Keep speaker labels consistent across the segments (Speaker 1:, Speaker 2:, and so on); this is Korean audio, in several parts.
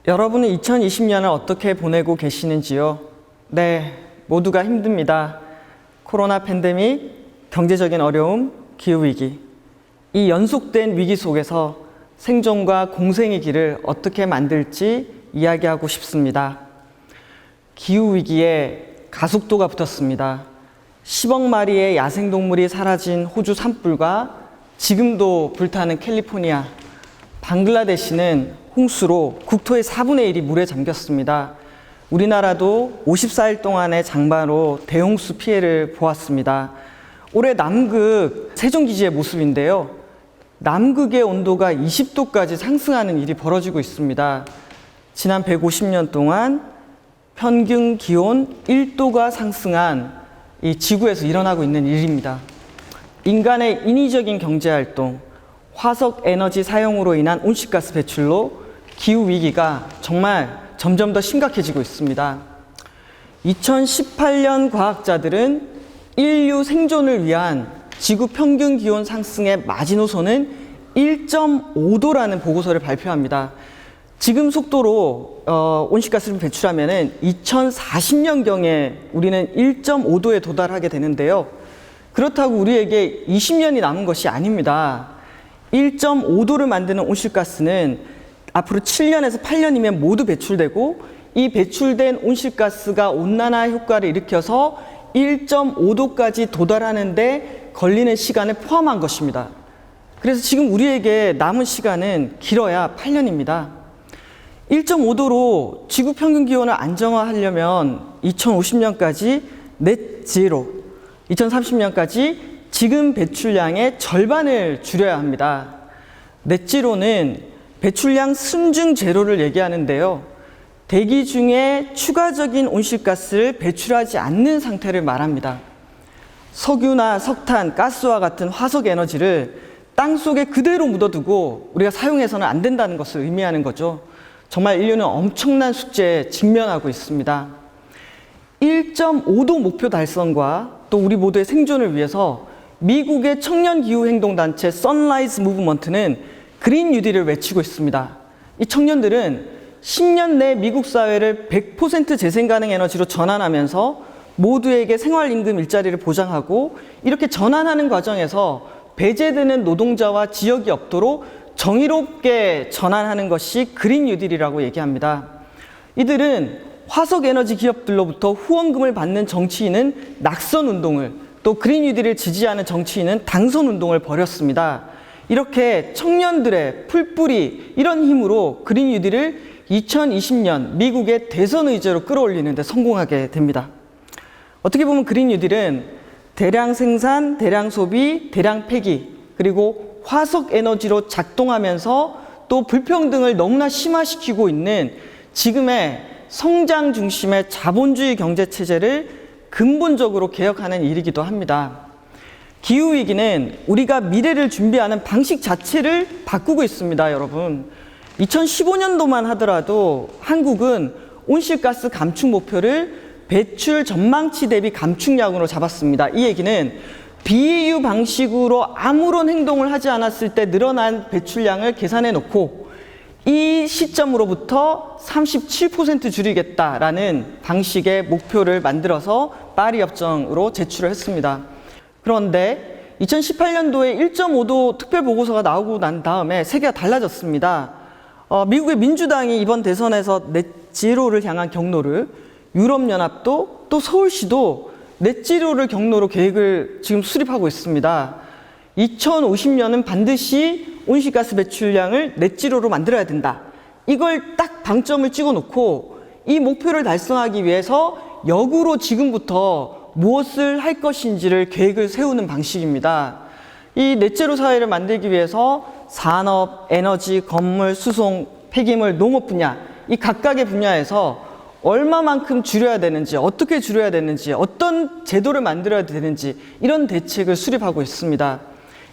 Speaker 1: 여러분은 2020년을 어떻게 보내고 계시는지요? 네, 모두가 힘듭니다. 코로나 팬데믹, 경제적인 어려움, 기후위기. 이 연속된 위기 속에서 생존과 공생의 길을 어떻게 만들지 이야기하고 싶습니다. 기후위기에 가속도가 붙었습니다. 10억 마리의 야생동물이 사라진 호주 산불과 지금도 불타는 캘리포니아, 방글라데시는 홍수로 국토의 4분의 1이 물에 잠겼습니다. 우리나라도 54일 동안의 장마로 대홍수 피해를 보았습니다. 올해 남극 세종기지의 모습인데요. 남극의 온도가 20도까지 상승하는 일이 벌어지고 있습니다. 지난 150년 동안 평균 기온 1도가 상승한 이 지구에서 일어나고 있는 일입니다. 인간의 인위적인 경제활동, 화석 에너지 사용으로 인한 온실가스 배출로 기후위기가 정말 점점 더 심각해지고 있습니다. 2018년 과학자들은 인류 생존을 위한 지구 평균 기온 상승의 마지노선은 1.5도라는 보고서를 발표합니다. 지금 속도로 온실가스를 배출하면 2040년경에 우리는 1.5도에 도달하게 되는데요. 그렇다고 우리에게 20년이 남은 것이 아닙니다. 1.5도를 만드는 온실가스는 앞으로 7년에서 8년이면 모두 배출되고, 이 배출된 온실가스가 온난화 효과를 일으켜서 1.5도까지 도달하는데 걸리는 시간을 포함한 것입니다. 그래서 지금 우리에게 남은 시간은 길어야 8년입니다. 1.5도로 지구 평균 기온을 안정화하려면 2050년까지 넷 제로, 2030년까지 지금 배출량의 절반을 줄여야 합니다. 넷 제로는 배출량 순증 제로를 얘기하는데요. 대기 중에 추가적인 온실가스를 배출하지 않는 상태를 말합니다. 석유나 석탄, 가스와 같은 화석 에너지를 땅 속에 그대로 묻어두고 우리가 사용해서는 안 된다는 것을 의미하는 거죠. 정말 인류는 엄청난 숙제에 직면하고 있습니다. 1.5도 목표 달성과 또 우리 모두의 생존을 위해서 미국의 청년 기후 행동 단체 선라이즈 무브먼트는 그린 뉴딜을 외치고 있습니다. 이 청년들은 10년 내 미국 사회를 100% 재생 가능 에너지로 전환하면서 모두에게 생활 임금 일자리를 보장하고, 이렇게 전환하는 과정에서 배제되는 노동자와 지역이 없도록 정의롭게 전환하는 것이 그린 뉴딜이라고 얘기합니다. 이들은 화석 에너지 기업들로부터 후원금을 받는 정치인은 낙선 운동을, 또 그린 뉴딜을 지지하는 정치인은 당선 운동을 벌였습니다. 이렇게 청년들의 풀뿌리, 이런 힘으로 그린 뉴딜을 2020년 미국의 대선 의제로 끌어올리는 데 성공하게 됩니다. 어떻게 보면 그린 뉴딜은 대량 생산, 대량 소비, 대량 폐기, 그리고 화석 에너지로 작동하면서 또 불평등을 너무나 심화시키고 있는 지금의 성장 중심의 자본주의 경제 체제를 근본적으로 개혁하는 일이기도 합니다. 기후위기는 우리가 미래를 준비하는 방식 자체를 바꾸고 있습니다, 여러분. 2015년도만 하더라도 한국은 온실가스 감축 목표를 배출 전망치 대비 감축량으로 잡았습니다. 이 얘기는 BAU 방식으로 아무런 행동을 하지 않았을 때 늘어난 배출량을 계산해 놓고 이 시점으로부터 37% 줄이겠다라는 방식의 목표를 만들어서 파리 협정으로 제출을 했습니다. 그런데 2018년도에 1.5도 특별보고서가 나오고 난 다음에 세계가 달라졌습니다. 미국의 민주당이 이번 대선에서 넷제로를 향한 경로를, 유럽연합도 또 서울시도 넷제로를 경로로 계획을 지금 수립하고 있습니다. 2050년은 반드시 온실가스 배출량을 넷제로로 만들어야 된다. 이걸 딱 방점을 찍어놓고 이 목표를 달성하기 위해서 역으로 지금부터 무엇을 할 것인지를 계획을 세우는 방식입니다. 이 넷제로 사회를 만들기 위해서 산업, 에너지, 건물, 수송, 폐기물, 농업 분야, 이 각각의 분야에서 얼마만큼 줄여야 되는지, 어떻게 줄여야 되는지, 어떤 제도를 만들어야 되는지, 이런 대책을 수립하고 있습니다.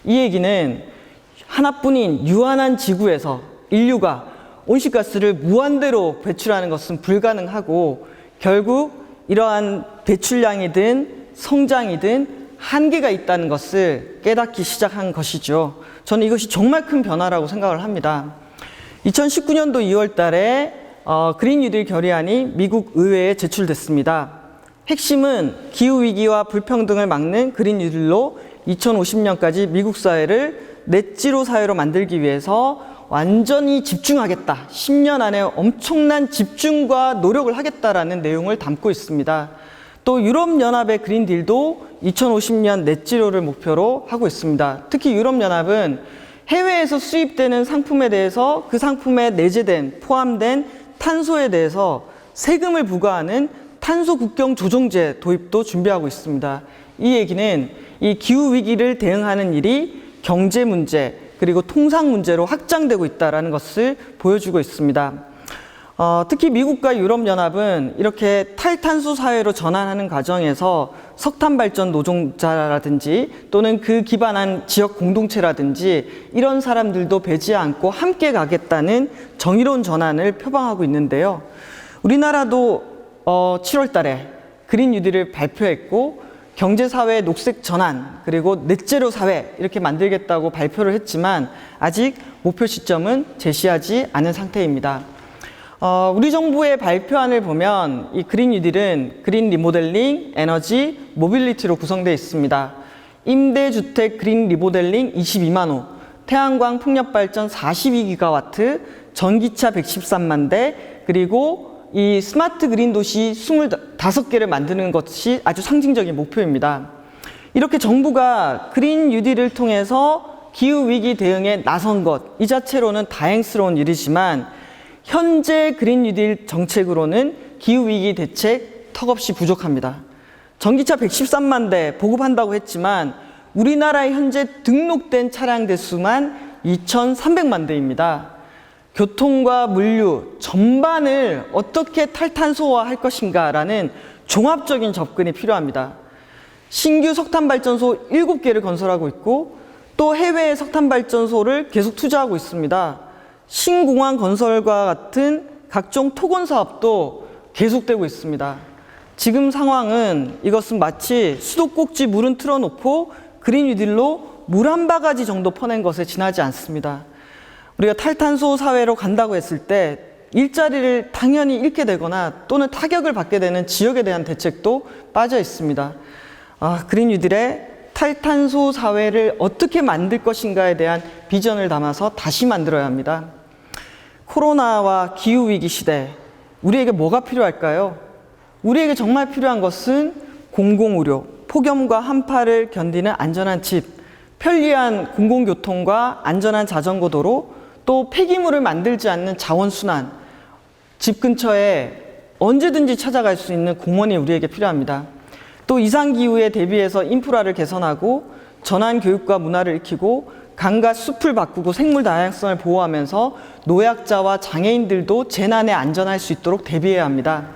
Speaker 1: 이 얘기는 하나뿐인 유한한 지구에서 인류가 온실가스를 무한대로 배출하는 것은 불가능하고, 결국 이러한 배출량이든 성장이든 한계가 있다는 것을 깨닫기 시작한 것이죠. 저는 이것이 정말 큰 변화라고 생각을 합니다. 2019년도 2월 달에 그린 뉴딜 결의안이 미국 의회에 제출됐습니다. 핵심은 기후위기와 불평등을 막는 그린 뉴딜로 2050년까지 미국 사회를 넷지로 사회로 만들기 위해서 완전히 집중하겠다. 10년 안에 엄청난 집중과 노력을 하겠다라는 내용을 담고 있습니다. 또 유럽연합의 그린딜도 2050년 넷지로를 목표로 하고 있습니다. 특히 유럽연합은 해외에서 수입되는 상품에 대해서 그 상품에 내재된, 포함된 탄소에 대해서 세금을 부과하는 탄소 국경 조정제 도입도 준비하고 있습니다. 이 얘기는 이 기후위기를 대응하는 일이 경제 문제, 그리고 통상 문제로 확장되고 있다는 것을 보여주고 있습니다. 특히 미국과 유럽연합은 이렇게 탈탄소 사회로 전환하는 과정에서 석탄 발전 노동자라든지 또는 그 기반한 지역 공동체라든지 이런 사람들도 배제하지 않고 함께 가겠다는 정의로운 전환을 표방하고 있는데요. 우리나라도 7월 달에 그린 뉴딜을 발표했고 경제사회 녹색 전환 그리고 넷제로 사회 이렇게 만들겠다고 발표를 했지만 아직 목표 시점은 제시하지 않은 상태입니다. 우리 정부의 발표안을 보면 이 그린 뉴딜은 그린 리모델링, 에너지, 모빌리티로 구성되어 있습니다. 임대주택 그린 리모델링 22만 호, 태양광 풍력 발전 42기가와트, 전기차 113만 대, 그리고 이 스마트 그린 도시 25개를 만드는 것이 아주 상징적인 목표입니다. 이렇게 정부가 그린 뉴딜을 통해서 기후위기 대응에 나선 것, 이 자체로는 다행스러운 일이지만 현재 그린 뉴딜 정책으로는 기후위기 대책 턱없이 부족합니다. 전기차 113만 대 보급한다고 했지만 우리나라에 현재 등록된 차량 대수만 2,300만 대입니다. 교통과 물류 전반을 어떻게 탈탄소화할 것인가라는 종합적인 접근이 필요합니다. 신규 석탄발전소 7개를 건설하고 있고 또 해외 석탄발전소를 계속 투자하고 있습니다. 신공항 건설과 같은 각종 토건 사업도 계속되고 있습니다. 지금 상황은 이것은 마치 수도꼭지 물은 틀어놓고 그린 뉴딜로 물 한 바가지 정도 퍼낸 것에 지나지 않습니다. 우리가 탈탄소 사회로 간다고 했을 때 일자리를 당연히 잃게 되거나 또는 타격을 받게 되는 지역에 대한 대책도 빠져 있습니다. 그린 뉴딜의 탈탄소 사회를 어떻게 만들 것인가에 대한 비전을 담아서 다시 만들어야 합니다. 코로나와 기후위기 시대, 우리에게 뭐가 필요할까요? 우리에게 정말 필요한 것은 공공의료, 폭염과 한파를 견디는 안전한 집, 편리한 공공교통과 안전한 자전거 도로, 또 폐기물을 만들지 않는 자원순환, 집 근처에 언제든지 찾아갈 수 있는 공원이 우리에게 필요합니다. 또 이상기후에 대비해서 인프라를 개선하고 전환 교육과 문화를 익히고 강과 숲을 바꾸고 생물 다양성을 보호하면서 노약자와 장애인들도 재난에 안전할 수 있도록 대비해야 합니다.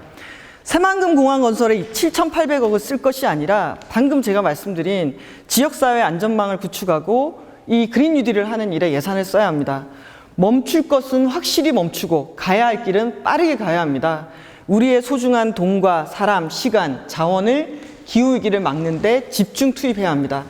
Speaker 1: 새만금 공항 건설에 7,800억을 쓸 것이 아니라 방금 제가 말씀드린 지역사회 안전망을 구축하고 이 그린 뉴딜을 하는 일에 예산을 써야 합니다. 멈출 것은 확실히 멈추고 가야 할 길은 빠르게 가야 합니다. 우리의 소중한 돈과 사람, 시간, 자원을 기후위기를 막는 데 집중 투입해야 합니다.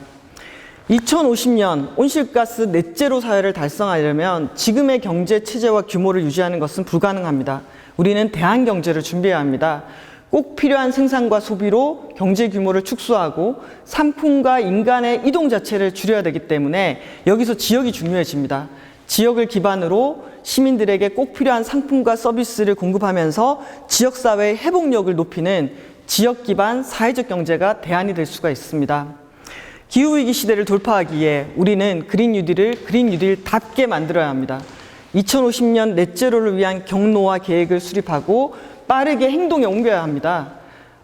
Speaker 1: 2050년 온실가스 넷제로 사회를 달성하려면 지금의 경제 체제와 규모를 유지하는 것은 불가능합니다. 우리는 대한경제를 준비해야 합니다. 꼭 필요한 생산과 소비로 경제 규모를 축소하고 상품과 인간의 이동 자체를 줄여야 되기 때문에 여기서 지역이 중요해집니다. 지역을 기반으로 시민들에게 꼭 필요한 상품과 서비스를 공급하면서 지역사회의 회복력을 높이는 지역 기반 사회적 경제가 대안이 될 수가 있습니다. 기후위기 시대를 돌파하기 위해 우리는 그린 뉴딜을 그린 뉴딜답게 만들어야 합니다. 2050년 넷제로를 위한 경로와 계획을 수립하고 빠르게 행동에 옮겨야 합니다.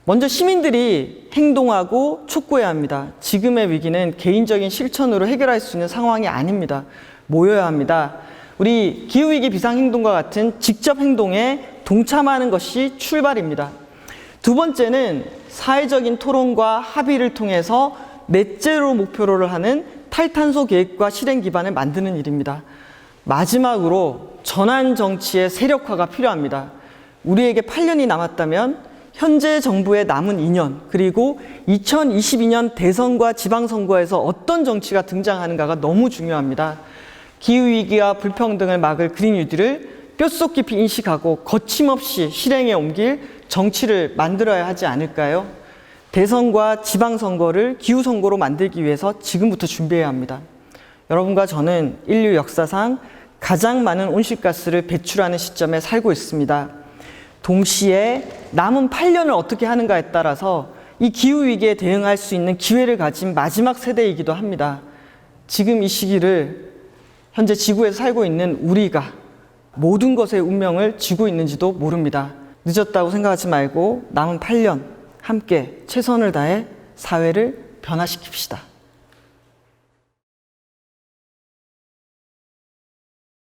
Speaker 1: 먼저 시민들이 행동하고 촉구해야 합니다. 지금의 위기는 개인적인 실천으로 해결할 수 있는 상황이 아닙니다. 모여야 합니다. 우리 기후위기 비상행동과 같은 직접 행동에 동참하는 것이 출발입니다. 두 번째는 사회적인 토론과 합의를 통해서 넷제로 목표를 하는 탈탄소 계획과 실행 기반을 만드는 일입니다. 마지막으로 전환 정치의 세력화가 필요합니다. 우리에게 8년이 남았다면 현재 정부의 남은 2년 그리고 2022년 대선과 지방선거에서 어떤 정치가 등장하는가가 너무 중요합니다. 기후위기와 불평등을 막을 그린 뉴딜을 뼛속 깊이 인식하고 거침없이 실행에 옮길 정치를 만들어야 하지 않을까요? 대선과 지방선거를 기후선거로 만들기 위해서 지금부터 준비해야 합니다. 여러분과 저는 인류 역사상 가장 많은 온실가스를 배출하는 시점에 살고 있습니다. 동시에 남은 8년을 어떻게 하는가에 따라서 이 기후위기에 대응할 수 있는 기회를 가진 마지막 세대이기도 합니다. 지금 이 시기를 현재 지구에서 살고 있는 우리가 모든 것의 운명을 쥐고 있는지도 모릅니다. 늦었다고 생각하지 말고 남은 8년 함께 최선을 다해 사회를 변화시킵시다.